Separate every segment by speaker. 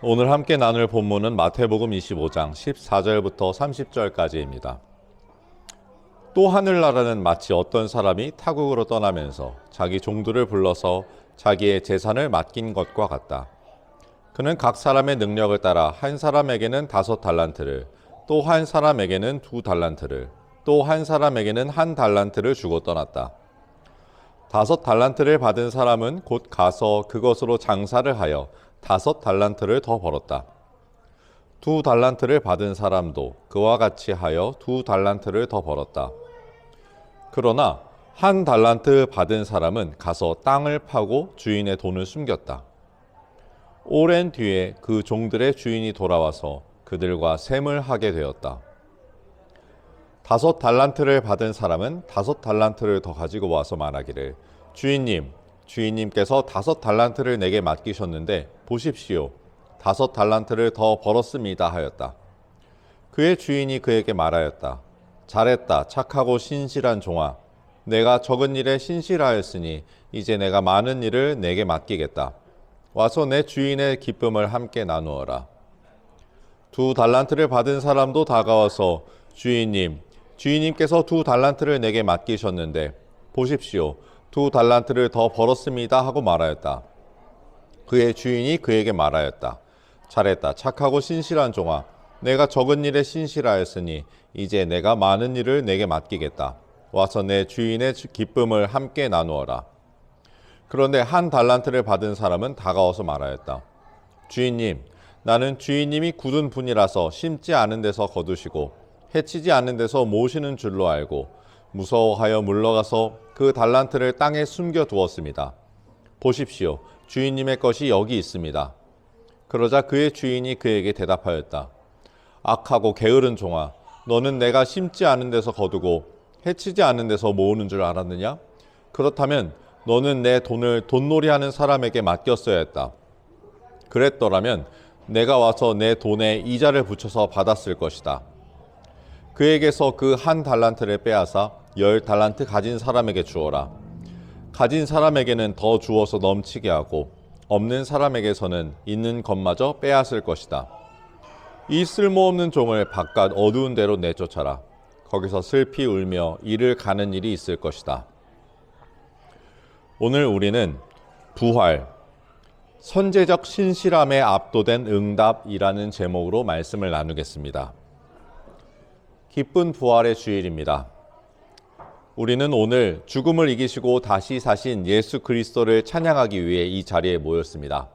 Speaker 1: 오늘 함께 나눌 본문은 마태복음 25장 14절부터 30절까지입니다. 또 하늘나라는 마치 어떤 사람이 타국으로 떠나면서 자기 종들을 불러서 자기의 재산을 맡긴 것과 같다. 그는 각 사람의 능력을 따라 한 사람에게는 5달란트를, 또 한 사람에게는 2달란트를, 또 한 사람에게는 1달란트를 주고 떠났다. 5달란트를 받은 사람은 곧 가서 그것으로 장사를 하여 5달란트를 더 벌었다. 2달란트를 받은 사람도 그와 같이 하여 2달란트를 더 벌었다. 그러나 1달란트 받은 사람은 가서 땅을 파고 주인의 돈을 숨겼다. 오랜 뒤에 그 종들의 주인이 돌아와서 그들과 셈을 하게 되었다. 5달란트를 받은 사람은 5달란트를 더 가지고 와서 말하기를, 주인님께서 5달란트를 내게 맡기셨는데 보십시오, 5달란트를 더 벌었습니다 하였다. 그의 주인이 그에게 말하였다. 잘했다, 착하고 신실한 종아. 내가 적은 일에 신실하였으니 이제 내가 많은 일을 내게 맡기겠다. 와서 내 주인의 기쁨을 함께 나누어라. 2달란트를 받은 사람도 다가와서 주인님께서 2달란트를 내게 맡기셨는데 보십시오, 2달란트를 더 벌었습니다 하고 말하였다. 그의 주인이 그에게 말하였다. 잘했다, 착하고 신실한 종아. 내가 적은 일에 신실하였으니 이제 내가 많은 일을 내게 맡기겠다. 와서 내 주인의 기쁨을 함께 나누어라. 그런데 1달란트를 받은 사람은 다가와서 말하였다. 주인님, 나는 주인님이 굳은 분이라서 심지 않은 데서 거두시고 해치지 않는 데서 모으시는 줄로 알고 무서워하여 물러가서 그 달란트를 땅에 숨겨 두었습니다. 보십시오, 주인님의 것이 여기 있습니다. 그러자 그의 주인이 그에게 대답하였다. 악하고 게으른 종아, 너는 내가 심지 않은 데서 거두고 해치지 않은 데서 모으는 줄 알았느냐? 그렇다면 너는 내 돈을 돈놀이하는 사람에게 맡겼어야 했다. 그랬더라면 내가 와서 내 돈에 이자를 붙여서 받았을 것이다. 그에게서 그 1달란트를 빼앗아 10달란트 가진 사람에게 주어라. 가진 사람에게는 더 주어서 넘치게 하고 없는 사람에게서는 있는 것마저 빼앗을 것이다. 이 쓸모없는 종을 바깥 어두운 데로 내쫓아라. 거기서 슬피 울며 이를 가는 일이 있을 것이다. 오늘 우리는 부활, 선제적 신실함에 압도된 응답이라는 제목으로 말씀을 나누겠습니다. 기쁜 부활의 주일입니다. 우리는 오늘 죽음을 이기시고 다시 사신 예수 그리스도를 찬양하기 위해 이 자리에 모였습니다.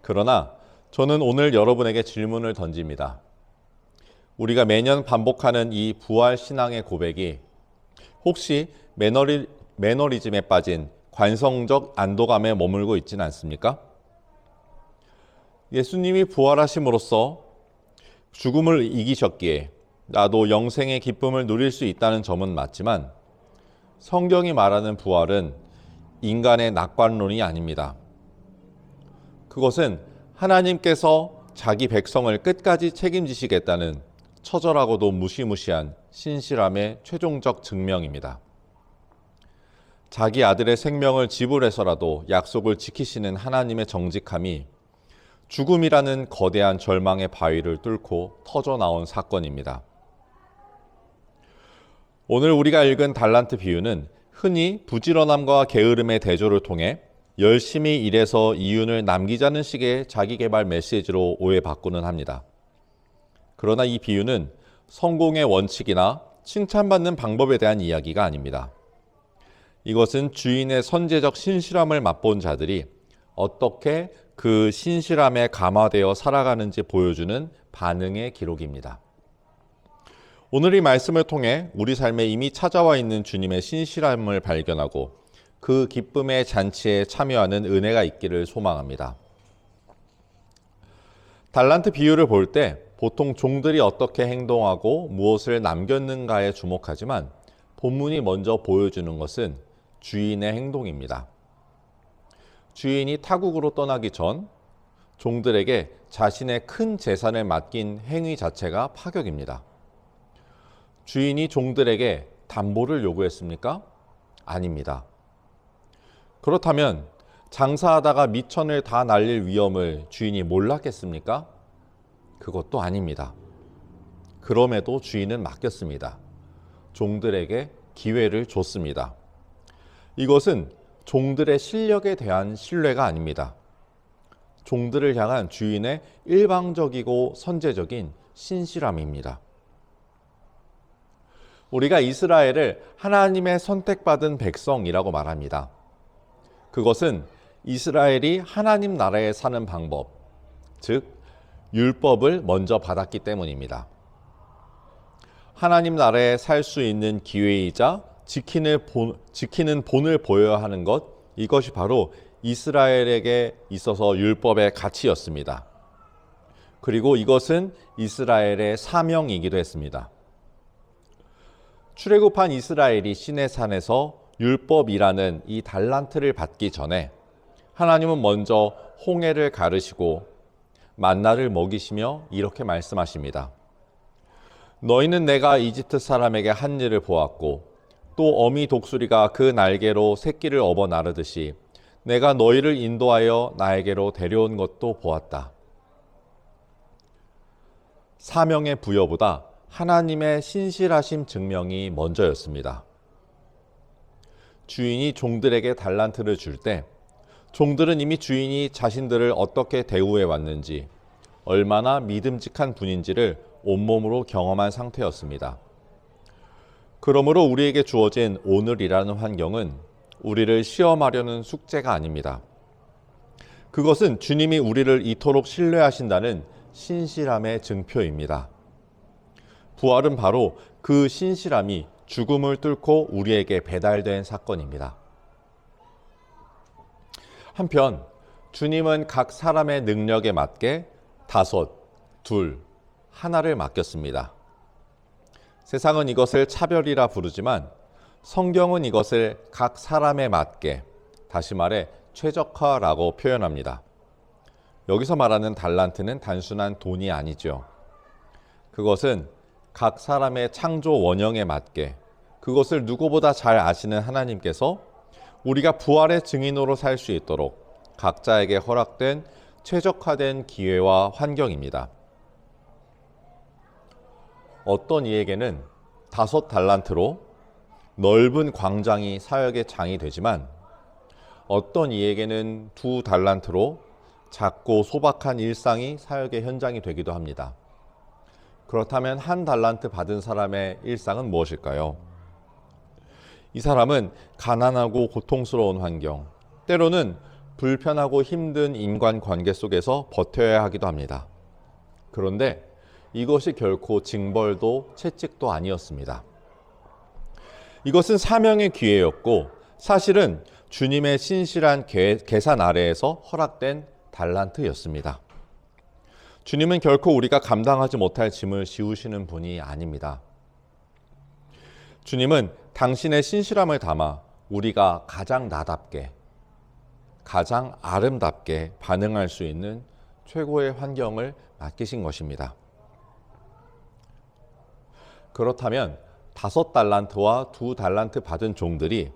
Speaker 1: 그러나 저는 오늘 여러분에게 질문을 던집니다. 우리가 매년 반복하는 이 부활 신앙의 고백이 혹시 매너리즘에 빠진 관성적 안도감에 머물고 있지는 않습니까? 예수님이 부활하심으로써 죽음을 이기셨기에 나도 영생의 기쁨을 누릴 수 있다는 점은 맞지만 성경이 말하는 부활은 인간의 낙관론이 아닙니다. 그것은 하나님께서 자기 백성을 끝까지 책임지시겠다는 처절하고도 무시무시한 신실함의 최종적 증명입니다. 자기 아들의 생명을 지불해서라도 약속을 지키시는 하나님의 정직함이 죽음이라는 거대한 절망의 바위를 뚫고 터져나온 사건입니다. 오늘 우리가 읽은 달란트 비유는 흔히 부지런함과 게으름의 대조를 통해 열심히 일해서 이윤을 남기자는 식의 자기계발 메시지로 오해받고는 합니다. 그러나 이 비유는 성공의 원칙이나 칭찬받는 방법에 대한 이야기가 아닙니다. 이것은 주인의 선제적 신실함을 맛본 자들이 어떻게 그 신실함에 감화되어 살아가는지 보여주는 반응의 기록입니다. 오늘 이 말씀을 통해 우리 삶에 이미 찾아와 있는 주님의 신실함을 발견하고 그 기쁨의 잔치에 참여하는 은혜가 있기를 소망합니다. 달란트 비유를 볼 때 보통 종들이 어떻게 행동하고 무엇을 남겼는가에 주목하지만 본문이 먼저 보여주는 것은 주인의 행동입니다. 주인이 타국으로 떠나기 전 종들에게 자신의 큰 재산을 맡긴 행위 자체가 파격입니다. 주인이 종들에게 담보를 요구했습니까? 아닙니다. 그렇다면 장사하다가 미천을 다 날릴 위험을 주인이 몰랐겠습니까? 그것도 아닙니다. 그럼에도 주인은 맡겼습니다. 종들에게 기회를 줬습니다. 이것은 종들의 실력에 대한 신뢰가 아닙니다. 종들을 향한 주인의 일방적이고 선제적인 신실함입니다. 우리가 이스라엘을 하나님의 선택받은 백성이라고 말합니다. 그것은 이스라엘이 하나님 나라에 사는 방법, 즉 율법을 먼저 받았기 때문입니다. 하나님 나라에 살 수 있는 기회이자 지키는 본을 보여야 하는 것, 이것이 바로 이스라엘에게 있어서 율법의 가치였습니다. 그리고 이것은 이스라엘의 사명이기도 했습니다. 출애굽한 이스라엘이 시내산에서 율법이라는 이 달란트를 받기 전에 하나님은 먼저 홍해를 가르시고 만나를 먹이시며 이렇게 말씀하십니다. 너희는 내가 이집트 사람에게 한 일을 보았고 또 어미 독수리가 그 날개로 새끼를 업어 나르듯이 내가 너희를 인도하여 나에게로 데려온 것도 보았다. 사명의 부여보다 하나님의 신실하심 증명이 먼저였습니다. 주인이 종들에게 달란트를 줄 때 종들은 이미 주인이 자신들을 어떻게 대우해 왔는지, 얼마나 믿음직한 분인지를 온몸으로 경험한 상태였습니다. 그러므로 우리에게 주어진 오늘이라는 환경은 우리를 시험하려는 숙제가 아닙니다. 그것은 주님이 우리를 이토록 신뢰하신다는 신실함의 증표입니다. 부활은 바로 그 신실함이 죽음을 뚫고 우리에게 배달된 사건입니다. 한편 주님은 각 사람의 능력에 맞게 5, 2, 1를 맡겼습니다. 세상은 이것을 차별이라 부르지만 성경은 이것을 각 사람에 맞게, 다시 말해 최적화라고 표현합니다. 여기서 말하는 달란트는 단순한 돈이 아니죠. 그것은 각 사람의 창조 원형에 맞게, 그것을 누구보다 잘 아시는 하나님께서 우리가 부활의 증인으로 살 수 있도록 각자에게 허락된 최적화된 기회와 환경입니다. 어떤 이에게는 5 달란트로 넓은 광장이 사역의 장이 되지만 어떤 이에게는 2 달란트로 작고 소박한 일상이 사역의 현장이 되기도 합니다. 그렇다면 1 달란트 받은 사람의 일상은 무엇일까요? 이 사람은 가난하고 고통스러운 환경, 때로는 불편하고 힘든 인간관계 속에서 버텨야 하기도 합니다. 그런데 이것이 결코 징벌도 채찍도 아니었습니다. 이것은 사명의 기회였고 사실은 주님의 신실한 계산 아래에서 허락된 달란트였습니다. 주님은 결코 우리가 감당하지 못할 짐을 지우시는 분이 아닙니다. 주님은 당신의 신실함을 담아 우리가 가장 나답게, 가장 아름답게 반응할 수 있는 최고의 환경을 맡기신 것입니다. 그렇다면 5 달란트와 2 달란트 받은 종들이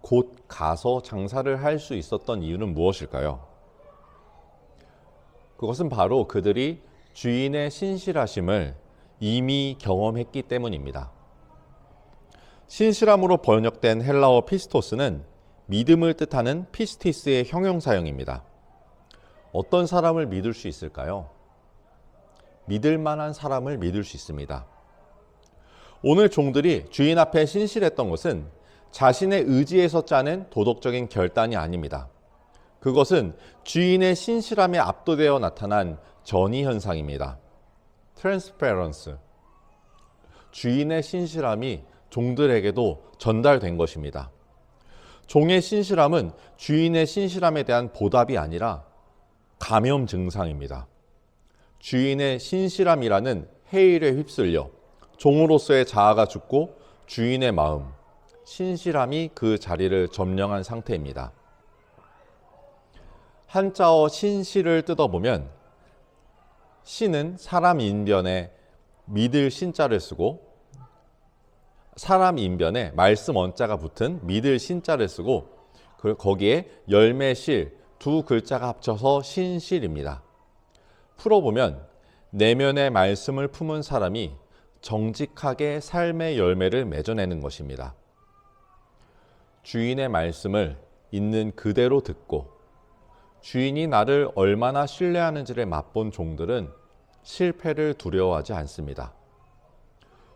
Speaker 1: 곧 가서 장사를 할 수 있었던 이유는 무엇일까요? 그것은 바로 그들이 주인의 신실하심을 이미 경험했기 때문입니다. 신실함으로 번역된 헬라어 피스토스는 믿음을 뜻하는 피스티스의 형용사형입니다. 어떤 사람을 믿을 수 있을까요? 믿을 만한 사람을 믿을 수 있습니다. 오늘 종들이 주인 앞에 신실했던 것은 자신의 의지에서 짜는 도덕적인 결단이 아닙니다. 그것은 주인의 신실함에 압도되어 나타난 전이 현상입니다. 트랜스페런스. 주인의 신실함이 종들에게도 전달된 것입니다. 종의 신실함은 주인의 신실함에 대한 보답이 아니라 감염 증상입니다. 주인의 신실함이라는 해일에 휩쓸려 종으로서의 자아가 죽고 주인의 마음, 신실함이 그 자리를 점령한 상태입니다. 한자어 신실을 뜯어보면 신은 사람 인변에 믿을 신자를 쓰고 사람 인변에 말씀 원자가 붙은 믿을 신자를 쓰고 거기에 열매실, 두 글자가 합쳐서 신실입니다. 풀어보면 내면의 말씀을 품은 사람이 정직하게 삶의 열매를 맺어내는 것입니다. 주인의 말씀을 있는 그대로 듣고 주인이 나를 얼마나 신뢰하는지를 맛본 종들은 실패를 두려워하지 않습니다.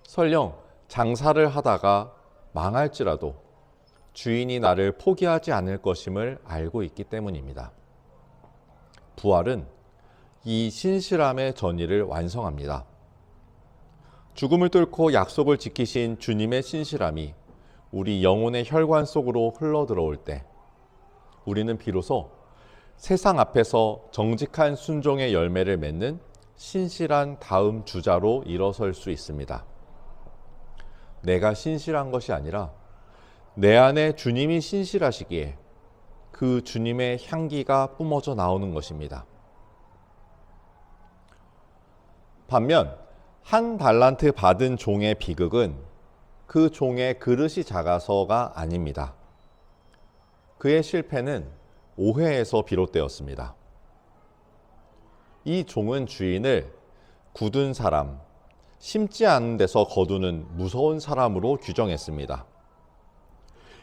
Speaker 1: 설령 장사를 하다가 망할지라도 주인이 나를 포기하지 않을 것임을 알고 있기 때문입니다. 부활은 이 신실함의 전의를 완성합니다. 죽음을 뚫고 약속을 지키신 주님의 신실함이 우리 영혼의 혈관 속으로 흘러들어올 때 우리는 비로소 세상 앞에서 정직한 순종의 열매를 맺는 신실한 다음 주자로 일어설 수 있습니다. 내가 신실한 것이 아니라 내 안에 주님이 신실하시기에 그 주님의 향기가 뿜어져 나오는 것입니다. 반면 한 달란트 받은 종의 비극은 그 종의 그릇이 작아서가 아닙니다. 그의 실패는 오해에서 비롯되었습니다. 이 종은 주인을 굳은 사람, 심지 않은 데서 거두는 무서운 사람으로 규정했습니다.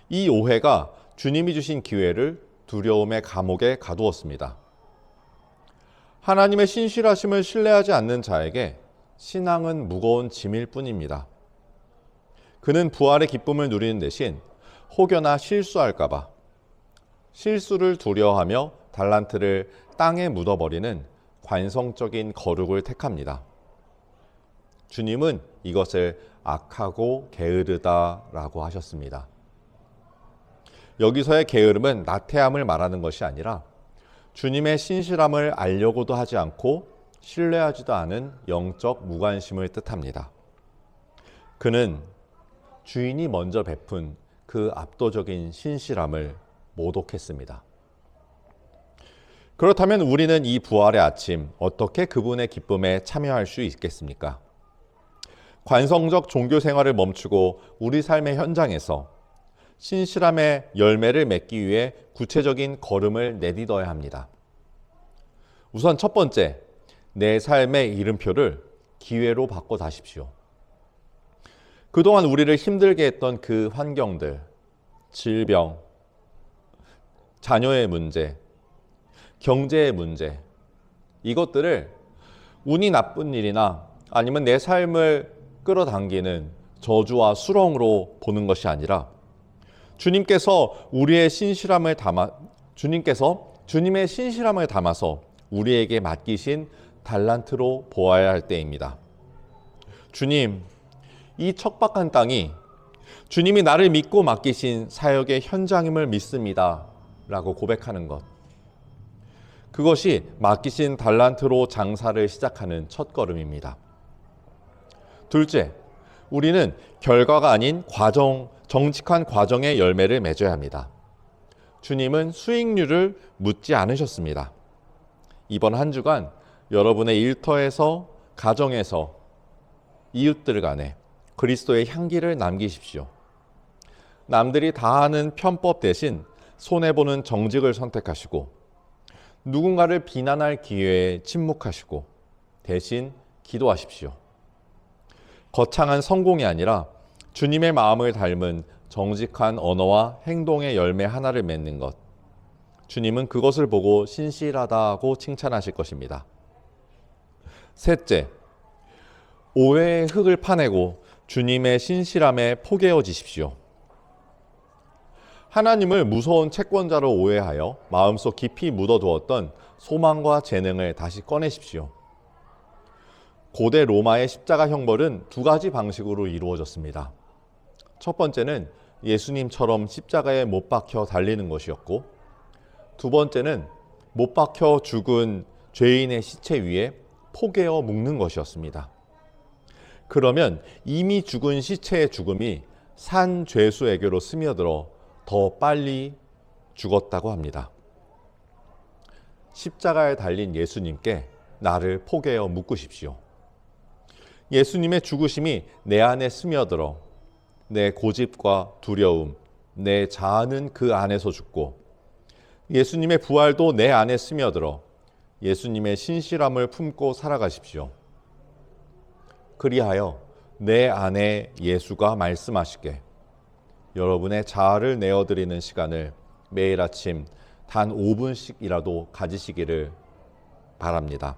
Speaker 1: 이 오해가 주님이 주신 기회를 두려움의 감옥에 가두었습니다. 하나님의 신실하심을 신뢰하지 않는 자에게 신앙은 무거운 짐일 뿐입니다. 그는 부활의 기쁨을 누리는 대신 혹여나 실수할까 봐 실수를 두려워하며 달란트를 땅에 묻어버리는 관성적인 거룩을 택합니다. 주님은 이것을 악하고 게으르다라고 하셨습니다. 여기서의 게으름은 나태함을 말하는 것이 아니라 주님의 신실함을 알려고도 하지 않고 신뢰하지도 않은 영적 무관심을 뜻합니다. 그는 주인이 먼저 베푼 그 압도적인 신실함을 모독했습니다. 그렇다면 우리는 이 부활의 아침 어떻게 그분의 기쁨에 참여할 수 있겠습니까? 관성적 종교 생활을 멈추고 우리 삶의 현장에서 신실함의 열매를 맺기 위해 구체적인 걸음을 내딛어야 합니다. 우선 첫 번째, 내 삶의 이름표를 기회로 바꿔 다십시오. 그동안 우리를 힘들게 했던 그 환경들, 질병, 자녀의 문제, 경제의 문제, 이것들을 운이 나쁜 일이나 아니면 내 삶을 끌어당기는 저주와 수렁으로 보는 것이 아니라 주님께서 주님의 신실함을 담아서 우리에게 맡기신 달란트로 보아야 할 때입니다. 주님, 이 척박한 땅이 주님이 나를 믿고 맡기신 사역의 현장임을 믿습니다. 라고 고백하는 것. 그것이 맡기신 달란트로 장사를 시작하는 첫걸음입니다. 둘째, 우리는 결과가 아닌 정직한 과정의 열매를 맺어야 합니다. 주님은 수익률을 묻지 않으셨습니다. 이번 한 주간 여러분의 일터에서, 가정에서, 이웃들 간에 그리스도의 향기를 남기십시오. 남들이 다 하는 편법 대신 손해보는 정직을 선택하시고 누군가를 비난할 기회에 침묵하시고 대신 기도하십시오. 거창한 성공이 아니라 주님의 마음을 닮은 정직한 언어와 행동의 열매 하나를 맺는 것. 주님은 그것을 보고 신실하다고 칭찬하실 것입니다. 셋째, 오해의 흙을 파내고 주님의 신실함에 포개어지십시오. 하나님을 무서운 채권자로 오해하여 마음속 깊이 묻어두었던 소망과 재능을 다시 꺼내십시오. 고대 로마의 십자가 형벌은 두 가지 방식으로 이루어졌습니다. 첫 번째는 예수님처럼 십자가에 못 박혀 달리는 것이었고, 두 번째는 못 박혀 죽은 죄인의 시체 위에 포개어 묵는 것이었습니다. 그러면 이미 죽은 시체의 죽음이 산 죄수에게로 스며들어 더 빨리 죽었다고 합니다. 십자가에 달린 예수님께 나를 포개어 묶으십시오. 예수님의 죽으심이 내 안에 스며들어 내 고집과 두려움, 내 자아는 그 안에서 죽고 예수님의 부활도 내 안에 스며들어 예수님의 신실함을 품고 살아가십시오. 그리하여 내 안에 예수가 말씀하시게 여러분의 자아를 내어드리는 시간을 매일 아침 단 5분씩이라도 가지시기를 바랍니다.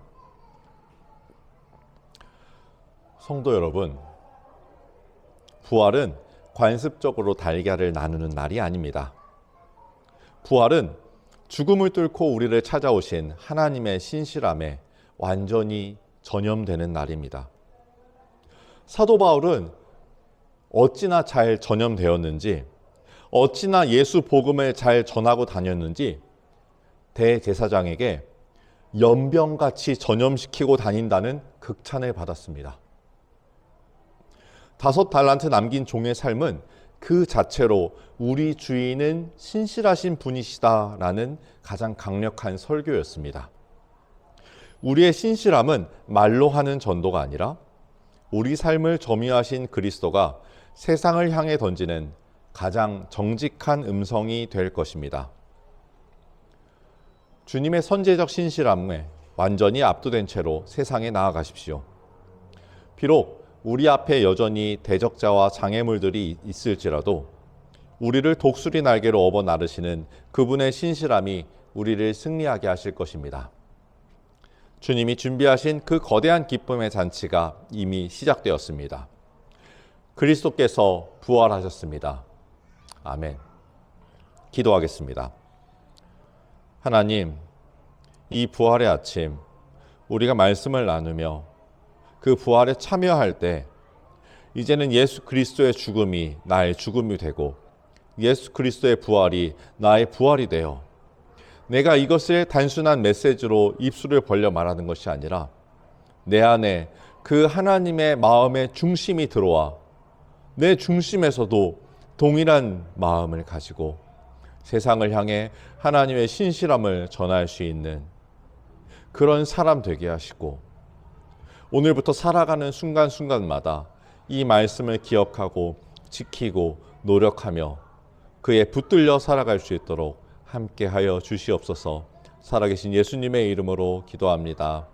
Speaker 1: 성도 여러분, 부활은 관습적으로 달걀을 나누는 날이 아닙니다. 부활은 죽음을 뚫고 우리를 찾아오신 하나님의 신실함에 완전히 전염되는 날입니다. 사도 바울은 어찌나 잘 전염되었는지, 어찌나 예수 복음을 잘 전하고 다녔는지 대제사장에게 연병같이 전염시키고 다닌다는 극찬을 받았습니다. 5달란트 남긴 종의 삶은 그 자체로 우리 주인은 신실하신 분이시다라는 가장 강력한 설교였습니다. 우리의 신실함은 말로 하는 전도가 아니라 우리 삶을 점유하신 그리스도가 세상을 향해 던지는 가장 정직한 음성이 될 것입니다. 주님의 선제적 신실함에 완전히 압도된 채로 세상에 나아가십시오. 비록 우리 앞에 여전히 대적자와 장애물들이 있을지라도 우리를 독수리 날개로 업어 나르시는 그분의 신실함이 우리를 승리하게 하실 것입니다. 주님이 준비하신 그 거대한 기쁨의 잔치가 이미 시작되었습니다. 그리스도께서 부활하셨습니다. 아멘. 기도하겠습니다. 하나님, 이 부활의 아침 우리가 말씀을 나누며 그 부활에 참여할 때 이제는 예수 그리스도의 죽음이 나의 죽음이 되고 예수 그리스도의 부활이 나의 부활이 되어 내가 이것을 단순한 메시지로 입술을 벌려 말하는 것이 아니라 내 안에 그 하나님의 마음의 중심이 들어와 내 중심에서도 동일한 마음을 가지고 세상을 향해 하나님의 신실함을 전할 수 있는 그런 사람 되게 하시고 오늘부터 살아가는 순간순간마다 이 말씀을 기억하고 지키고 노력하며 그에 붙들려 살아갈 수 있도록 함께하여 주시옵소서. 살아계신 예수님의 이름으로 기도합니다.